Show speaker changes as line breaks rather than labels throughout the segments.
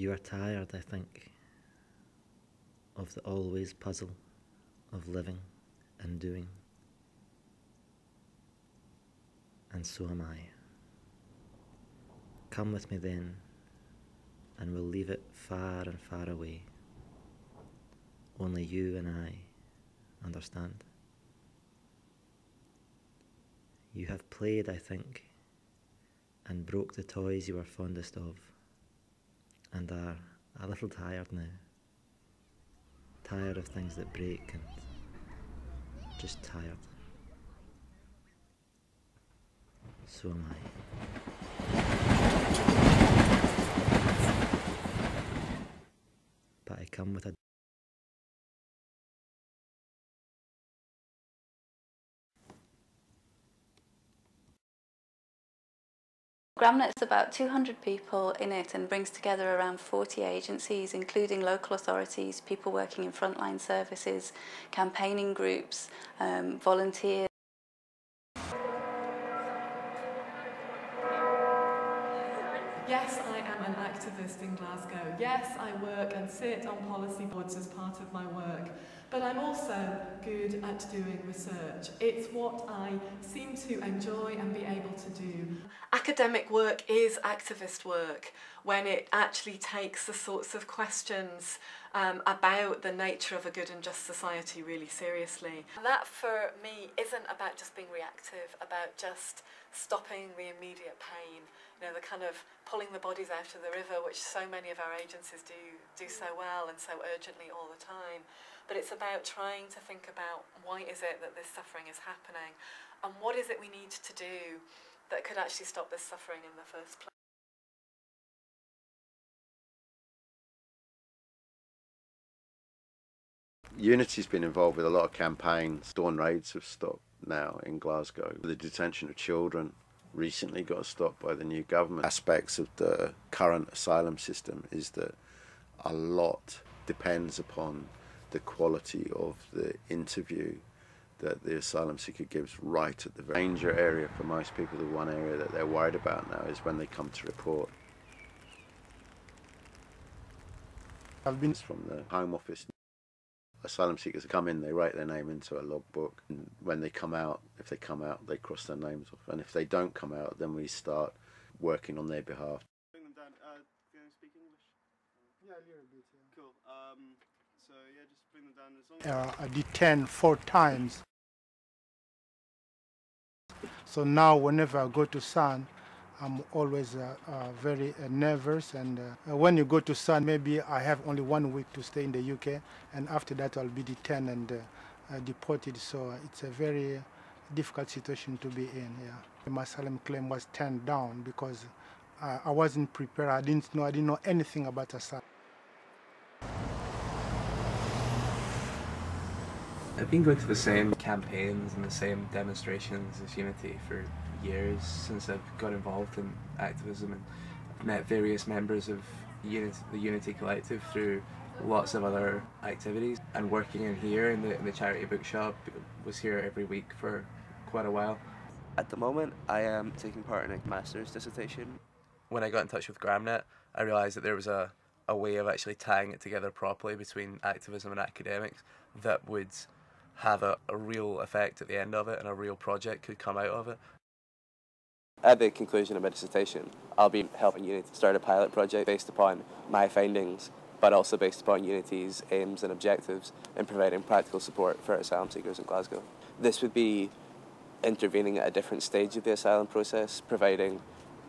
You are tired, I think, of the always puzzle of living and doing. And so am I. Come with me then, and we'll leave it far and far away. Only you and I understand. You have played, I think, and broke the toys you were fondest of, and are a little tired now. Tired of things that break and just tired. So am I. But I come with a
Gramnet's about 200 people in it and brings together around 40 agencies, including local authorities, people working in frontline services, campaigning groups, volunteers.
Yes, I am an activist in Glasgow. Yes, I work and sit on policy boards as part of my work. But I'm also good at doing research. It's what I seem to enjoy and be able to do. Academic work is activist work when it actually takes the sorts of questions about the nature of a good and just society really seriously. And that for me isn't about just being reactive, about just stopping the immediate pain, you know, the kind of pulling the bodies out of the river, which so many of our agencies do so well and so urgently all the time. But it's about trying to think about why is it that this suffering is happening, and what is it we need to do that could actually stop this suffering in the first place.
Unity's been involved with a lot of campaigns. Dawn raids have stopped now in Glasgow. The detention of children recently got stopped by the new government. Aspects of the current asylum system is that a lot depends upon the quality of the interview that the asylum seeker gives right at the danger area for most people. The one area that they're worried about now is when they come to report. I've been from the Home Office. Asylum seekers come in, they write their name into a logbook, and when they come out, if they come out, they cross their names off, and if they don't come out, then we start working on their behalf.
Bring them down. Can you speak English?
Yeah, a little bit. Yeah.
Cool. So yeah, just bring them down as long as.
I detained 4 times. So now, whenever I go to Sun, I'm always very nervous, and when you go to Sun, maybe I have only 1 week to stay in the UK, and after that I'll be detained and deported. So it's a very difficult situation to be in. Yeah, my asylum claim was turned down because I wasn't prepared. I didn't know anything about asylum.
I've been going to the same campaigns and the same demonstrations as Unity for years since I've got involved in activism, and I've met various members of the Unity Collective through lots of other activities, and working in here in the charity bookshop, was here every week for quite a while.
At the moment I am taking part in a master's dissertation.
When I got in touch with Gramnet, I realised that there was a way of actually tying it together properly between activism and academics that would have a real effect at the end of it, and a real project could come out of it.
At the conclusion of my dissertation, I'll be helping Unity start a pilot project based upon my findings, but also based upon Unity's aims and objectives in providing practical support for asylum seekers in Glasgow. This would be intervening at a different stage of the asylum process, providing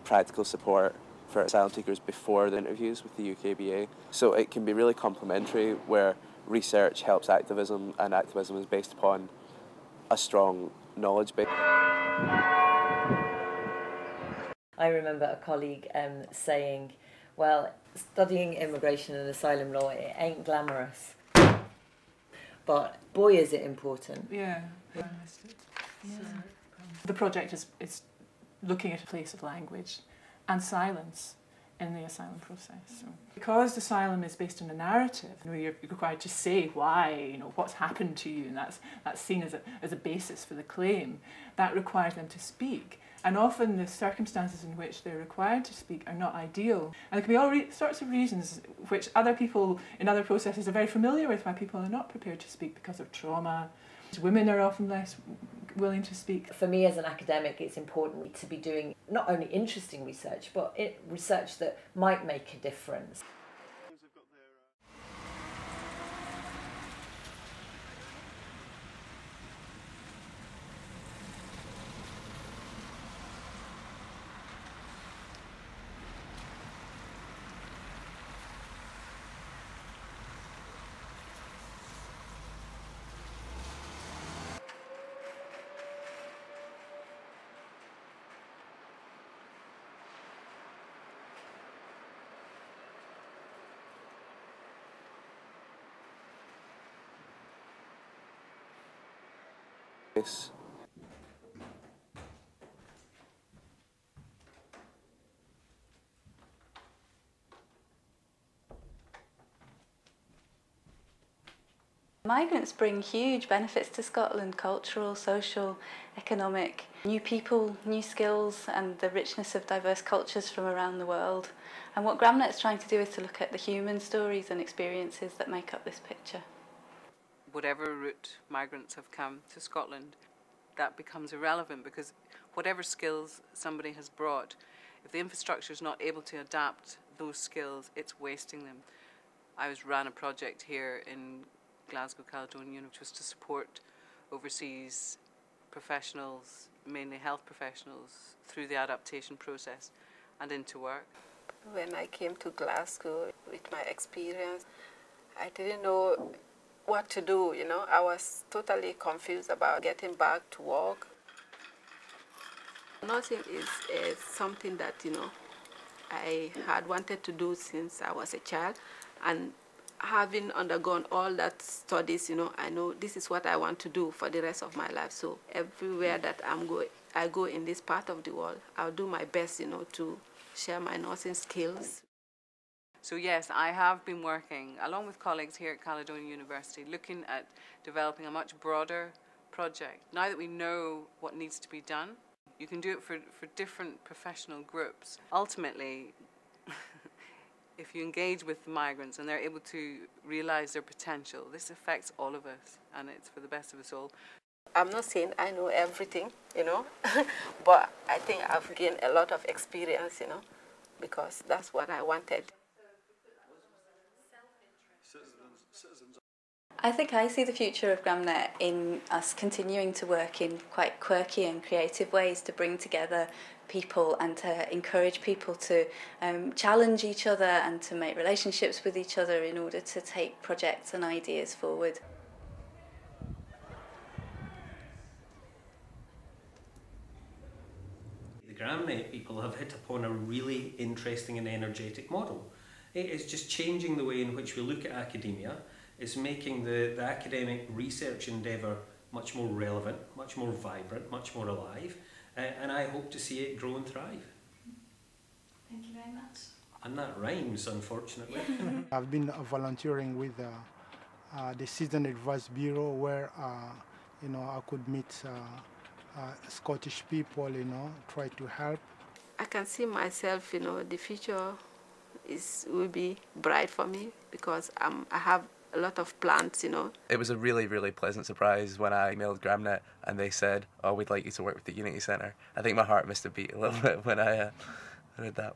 practical support for asylum seekers before the interviews with the UKBA. So it can be really complementary, where research helps activism, and activism is based upon a strong knowledge base.
I remember a colleague saying, well, studying immigration and asylum law, it ain't glamorous, but boy is it important.
Yeah. Yeah. The project is looking at a place of language and silence in the asylum process. So, because asylum is based on a narrative, you're required to say why, what's happened to you, and that's seen as a basis for the claim. That requires them to speak. And often the circumstances in which they're required to speak are not ideal. And there can be all sorts of reasons which other people in other processes are very familiar with why people are not prepared to speak because of trauma. Women are often less willing to speak.
For me as an academic, it's important to be doing not only interesting research, but research that might make a difference.
Yes.
Migrants bring huge benefits to Scotland: cultural, social, economic, new people, new skills, and the richness of diverse cultures from around the world. And what Gramnet is trying to do is to look at the human stories and experiences that make up this picture.
Whatever route migrants have come to Scotland, that becomes irrelevant, because whatever skills somebody has brought, if the infrastructure is not able to adapt those skills, it's wasting them. I ran a project here in Glasgow Caledonian, which was to support overseas professionals, mainly health professionals, through the adaptation process and into work.
When I came to Glasgow with my experience, I didn't know what to do, I was totally confused about getting back to work. Nursing is something that, I had wanted to do since I was a child, and having undergone all that studies, I know this is what I want to do for the rest of my life. So everywhere that I go in this part of the world, I'll do my best, to share my nursing skills.
So yes, I have been working, along with colleagues here at Glasgow University, looking at developing a much broader project. Now that we know what needs to be done, you can do it for different professional groups. Ultimately, if you engage with the migrants and they're able to realise their potential, this affects all of us, and it's for the best of us all.
I'm not saying I know everything, but I think I've gained a lot of experience, because that's what I wanted.
I think I see the future of Gramnet in us continuing to work in quite quirky and creative ways to bring together people and to encourage people to challenge each other and to make relationships with each other in order to take projects and ideas forward.
The Gramnet people have hit upon a really interesting and energetic model. It is just changing the way in which we look at academia. It's making the academic research endeavour much more relevant, much more vibrant, much more alive, and I hope to see it grow and thrive.
Thank you very much.
And that rhymes, unfortunately.
I've been volunteering with the Citizen Advice Bureau, where I could meet Scottish people, try to help.
I can see myself, the future will be bright for me, because I have a lot of plans,
It was a really, really pleasant surprise when I emailed Gramnet and they said, "Oh, we'd like you to work with the Unity Centre." I think my heart must have beat a little bit when I heard that.